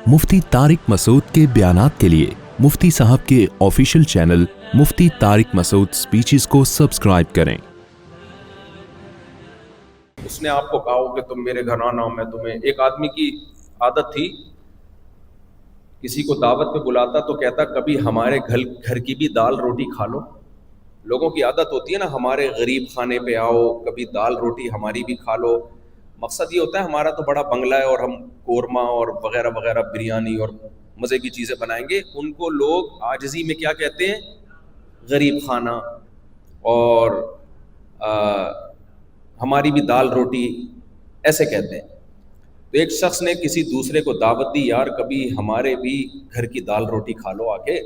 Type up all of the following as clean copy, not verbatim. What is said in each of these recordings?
मुफ्ती तारिक मसूद के बयानात के लिए मुफ्ती साहब के ऑफिशियल चैनल मुफ्ती तारिक मसूद स्पीचेस को सब्सक्राइब करें। उसने आपको कहा हो कि तुम मेरे घर आना, मैं तुम्हें, एक आदमी की आदत थी किसी को दावत पे बुलाता तो कहता कभी हमारे घर की भी दाल रोटी खा लो। लोगों की आदत होती है ना, हमारे गरीब खाने पे आओ, कभी दाल रोटी हमारी भी खा लो। मकसद ये होता है हमारा तो बड़ा बंगला है और हम कोरमा और वगैरह वगैरह बिरयानी और मज़े की चीज़ें बनाएंगे। उनको लोग आजिज़ी में क्या कहते हैं? गरीब खाना, और हमारी भी दाल रोटी, ऐसे कहते हैं। तो एक शख्स ने किसी दूसरे को दावत दी, यार कभी हमारे भी घर की दाल रोटी खा लो आके।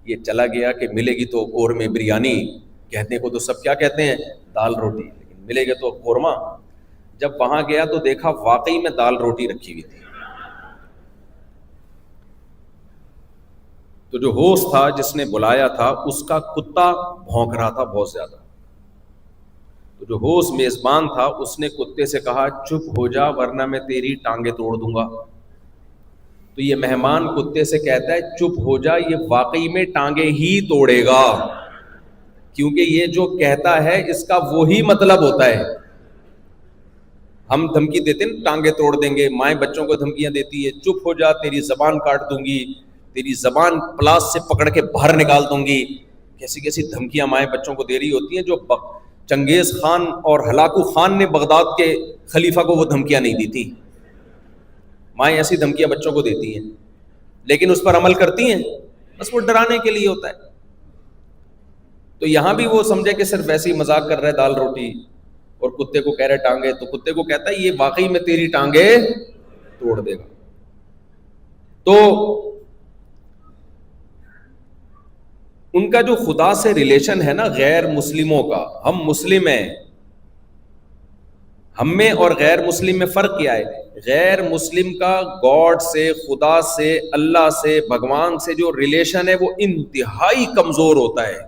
ये चला गया कि मिलेगी तो कोरमे बिरयानी, कहने को तो सब क्या कहते हैं? दाल रोटी, लेकिन मिलेगा तो कोरमा। जब वहां गया तो देखा वाकई में दाल रोटी रखी हुई थी। तो जो होस्ट था जिसने बुलाया था उसका कुत्ता भौंक रहा था बहुत ज्यादा। तो जो होस्ट मेजबान था उसने कुत्ते से कहा चुप हो जा वरना मैं तेरी टांगे तोड़ दूंगा। तो ये मेहमान कुत्ते से कहता है चुप हो जा, ये वाकई में टांगे ही तोड़ेगा, क्योंकि ये जो कहता है इसका वही मतलब होता है। हम धमकी देते हैं टांगे तोड़ देंगे, माएँ बच्चों को धमकियां देती है चुप हो जा तेरी जबान काट दूंगी, तेरी जबान प्लास से पकड़ के बाहर निकाल दूंगी। कैसी कैसी धमकियां माएँ बच्चों को दे रही होती हैं। जो चंगेज खान और हलाकू खान ने बगदाद के खलीफा को वो धमकियां नहीं दी थी। माएँ ऐसी धमकियां बच्चों को देती हैं, लेकिन उस पर अमल करती हैं, बस वो डराने के लिए होता है। तो यहां भी वो समझे कि सिर्फ वैसे ही मजाक कर रहे दाल रोटी, और कुत्ते को कह रहे टांगे, तो कुत्ते को कहता है ये वाकई में तेरी टांगे तोड़ देगा। तो उनका जो खुदा से रिलेशन है ना गैर मुस्लिमों का, हम मुस्लिम हैं, हम में और गैर मुस्लिम में फर्क क्या है? गैर मुस्लिम का गॉड से, खुदा से, अल्लाह से, भगवान से जो रिलेशन है वो इंतहाई कमजोर होता है।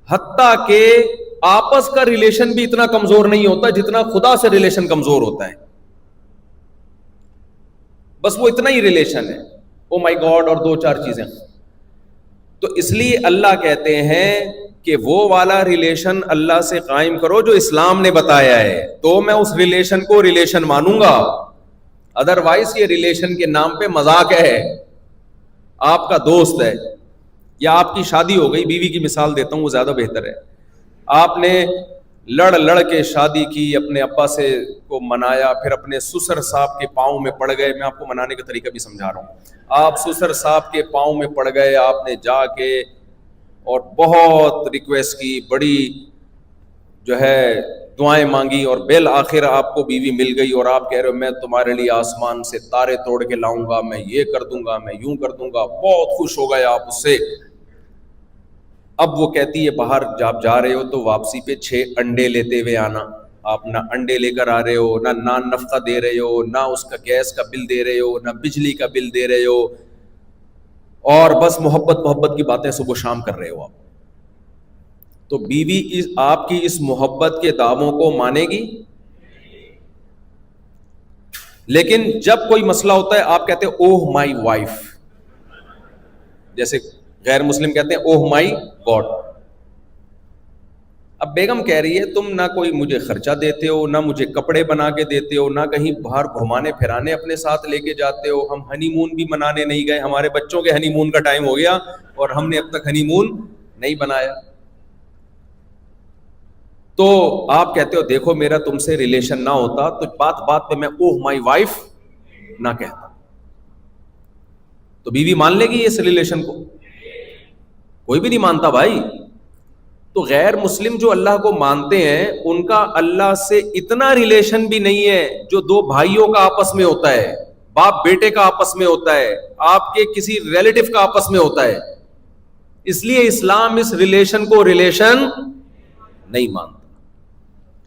हत्ता के आपस का रिलेशन भी इतना कमजोर नहीं होता जितना खुदा से रिलेशन कमजोर होता है। बस वो इतना ही रिलेशन है, ओ माय गॉड और दो चार चीजें। तो इसलिए अल्लाह कहते हैं कि वो वाला रिलेशन अल्लाह से कायम करो जो इस्लाम ने बताया है, तो मैं उस रिलेशन को रिलेशन मानूंगा। अदरवाइज ये रिलेशन के नाम पे मजाक है। आपका दोस्त है या आपकी शादी हो गई, बीवी की मिसाल देता हूं वो ज्यादा बेहतर है। आपने लड़ के शादी की, अपने अब्बा से को मनाया, फिर अपने ससुर साहब के पाँव में पड़ गए। मैं आपको मनाने का तरीका भी समझा रहा हूँ। आप ससुर साहब के पाँव में पड़ गए, आपने जाके और बहुत रिक्वेस्ट की, बड़ी जो है दुआएं मांगी, और बेल आखिर आपको बीवी मिल गई। और आप कह रहे हो मैं तुम्हारे लिए आसमान से तारे तोड़ के लाऊंगा, मैं ये कर दूंगा, मैं यूं कर दूंगा। बहुत खुश हो गए आप उससे। अब वो कहती है बाहर जब जा रहे हो तो वापसी पे 6 अंडे लेते हुए आना। आप ना अंडे लेकर आ रहे हो, ना नान नफका दे रहे हो, ना उसका गैस का बिल दे रहे हो, ना बिजली का बिल दे रहे हो, और बस मोहब्बत की बातें सुबह शाम कर रहे हो आप। तो बीवी आपकी इस मोहब्बत के दावों को मानेगी? लेकिन जब कोई मसला होता है आप कहते हो ओह माई वाइफ, जैसे गैर मुस्लिम कहते हैं ओह माई गॉड। अब बेगम कह रही है तुम ना कोई मुझे खर्चा देते हो, ना मुझे कपड़े बना के देते हो, ना कहीं बाहर घुमाने फिराने अपने साथ लेके जाते हो, हम हनीमून भी मनाने नहीं गए, हमारे बच्चों के हनीमून का टाइम हो गया और हमने अब तक हनीमून नहीं बनाया। तो आप कहते हो देखो मेरा तुमसे रिलेशन ना होता तो बात पे मैं ओह माई वाइफ ना कहता। तो बीवी मान लेगी इस रिलेशन को? कोई भी नहीं मानता भाई। तो गैर मुस्लिम जो अल्लाह को मानते हैं उनका अल्लाह से इतना रिलेशन भी नहीं है जो दो भाइयों का आपस में होता है, बाप बेटे का आपस में होता है, आपके किसी रिलेटिव का आपस में होता है। इसलिए इस्लाम इस रिलेशन को रिलेशन नहीं मानता।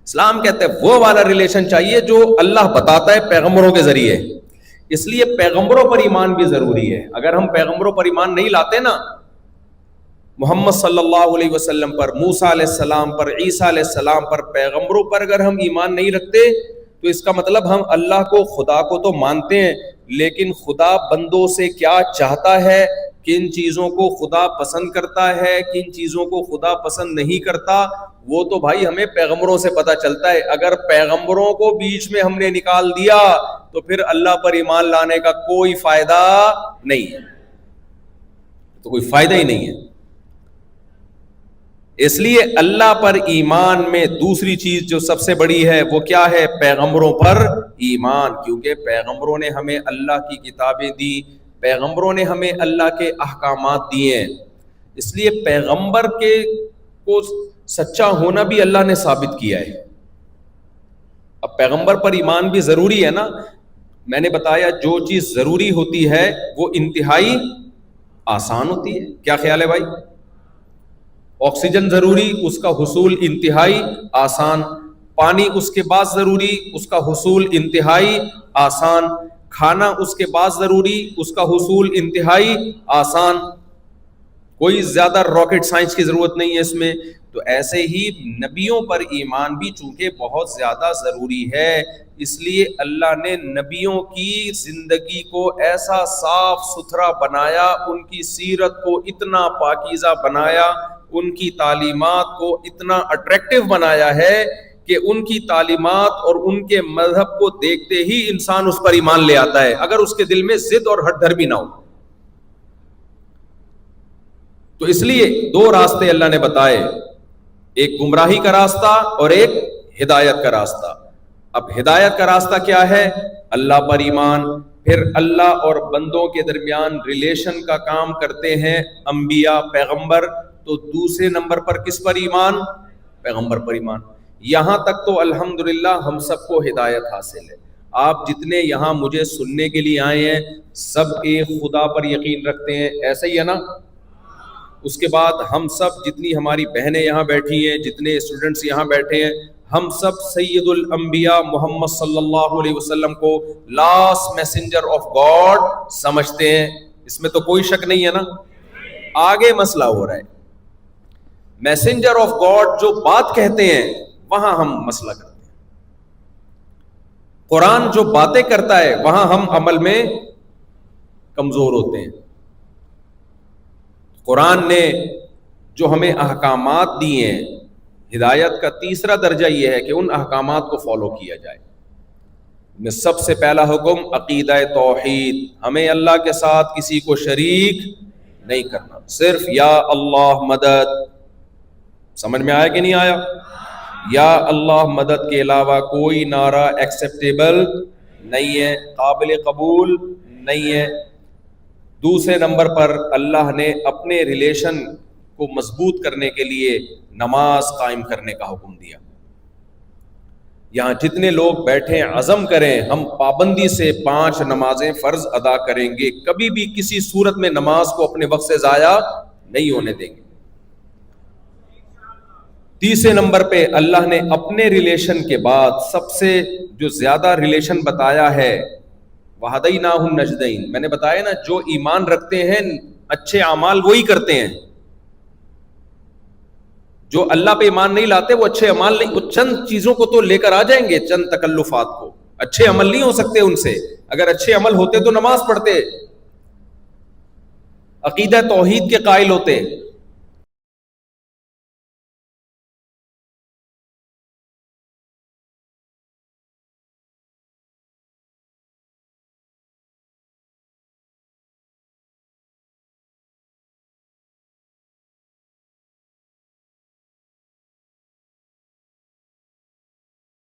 इस्लाम कहते हैं वो वाला रिलेशन चाहिए जो अल्लाह बताता है पैगंबरों के जरिए। इसलिए पैगंबरों पर ईमान भी जरूरी है। अगर हम पैगंबरों पर ईमान नहीं लाते ना, मोहम्मद सल्लल्लाहु अलैहि वसल्लम पर, मूसा अलैहिस्सलाम पर, ईसा अलैहिस्सलाम पर, पैगंबरों पर अगर हम ईमान नहीं रखते तो इसका मतलब हम अल्लाह को, खुदा को तो मानते हैं لیکن خدا بندوں سے کیا چاہتا ہے، کن چیزوں کو خدا پسند کرتا ہے، کن چیزوں کو خدا پسند نہیں کرتا، وہ تو بھائی ہمیں پیغمبروں سے پتہ چلتا ہے. اگر پیغمبروں کو بیچ میں ہم نے نکال دیا تو پھر اللہ پر ایمان لانے کا کوئی فائدہ نہیں ہے، تو کوئی فائدہ ہی نہیں ہے. اس لیے اللہ پر ایمان میں دوسری چیز جو سب سے بڑی ہے وہ کیا ہے؟ پیغمبروں پر ایمان. کیونکہ پیغمبروں نے ہمیں اللہ کی کتابیں دی، پیغمبروں نے ہمیں اللہ کے احکامات دیے ہیں. اس لیے پیغمبر کے کو سچا ہونا بھی اللہ نے ثابت کیا ہے. اب پیغمبر پر ایمان بھی ضروری ہے نا. میں نے بتایا جو چیز ضروری ہوتی ہے وہ انتہائی آسان ہوتی ہے. کیا خیال ہے بھائی؟ آکسیجن ضروری، اس کا حصول انتہائی آسان. پانی اس کے بعد ضروری، اس کا حصول انتہائی آسان. کھانا اس کے بعد ضروری، اس کا حصول انتہائی آسان. کوئی زیادہ راکٹ سائنس کی ضرورت نہیں ہے اس میں. تو ایسے ہی نبیوں پر ایمان بھی چونکہ بہت زیادہ ضروری ہے، اس لیے اللہ نے نبیوں کی زندگی کو ایسا صاف ستھرا بنایا، ان کی سیرت کو اتنا پاکیزہ بنایا، ان کی تعلیمات کو اتنا اٹریکٹیو بنایا ہے کہ ان کی تعلیمات اور ان کے مذہب کو دیکھتے ہی انسان اس پر ایمان لے آتا ہے، اگر اس کے دل میں ضد اور ہٹ دھر بھی نہ ہو. تو اس لیے دو راستے اللہ نے بتائے، ایک گمراہی کا راستہ اور ایک ہدایت کا راستہ. اب ہدایت کا راستہ کیا ہے؟ اللہ پر ایمان. پھر اللہ اور بندوں کے درمیان ریلیشن کا کام کرتے ہیں انبیاء، پیغمبر. تو دوسرے نمبر پر کس پر ایمان؟ پیغمبر پر ایمان. یہاں تک تو الحمدللہ ہم سب کو ہدایت حاصل ہے. آپ جتنے یہاں مجھے سننے کے لیے آئے ہیں سب ایک خدا پر یقین رکھتے ہیں، ایسا ہی ہے نا؟ اس کے بعد ہم سب جتنی ہماری بہنیں یہاں بیٹھی ہیں، جتنے اسٹوڈنٹس یہاں بیٹھے ہیں، ہم سب سید الانبیاء محمد صلی اللہ علیہ وسلم کو لاسٹ میسنجر آف گاڈ سمجھتے ہیں. اس میں تو کوئی شک نہیں ہے نا. آگے مسئلہ ہو رہا ہے، میسنجر آف گاڈ جو بات کہتے ہیں وہاں ہم مسئلہ کرتے ہیں. قرآن جو باتیں کرتا ہے وہاں ہم عمل میں کمزور ہوتے ہیں. قرآن نے جو ہمیں احکامات دیے ہیں، ہدایت کا تیسرا درجہ یہ ہے کہ ان احکامات کو فالو کیا جائے. میں سب سے پہلا حکم عقیدہ توحید، ہمیں اللہ کے ساتھ کسی کو شریک نہیں کرنا، صرف یا اللہ مدد. سمجھ میں آیا کہ نہیں آیا؟ یا اللہ مدد کے علاوہ کوئی نعرہ ایکسیپٹیبل نہیں ہے، قابل قبول نہیں ہے. دوسرے نمبر پر اللہ نے اپنے ریلیشن کو مضبوط کرنے کے لیے نماز قائم کرنے کا حکم دیا. یہاں جتنے لوگ بیٹھے عزم کریں ہم پابندی سے 5 نمازیں فرض ادا کریں گے، کبھی بھی کسی صورت میں نماز کو اپنے وقت سے ضائع نہیں ہونے دیں گے. تیسرے نمبر پہ اللہ نے اپنے ریلیشن کے بعد سب سے جو زیادہ ریلیشن بتایا ہے وَهَدَيْنَاهُ النَّجْدَيْنِ. میں نے بتایا نا جو ایمان رکھتے ہیں اچھے اعمال وہی کرتے ہیں، جو اللہ پہ ایمان نہیں لاتے وہ اچھے عمل نہیں، وہ چند چیزوں کو تو لے کر آ جائیں گے، چند تکلفات کو، اچھے عمل نہیں ہو سکتے ان سے. اگر اچھے عمل ہوتے تو نماز پڑھتے، عقیدہ توحید کے قائل ہوتے.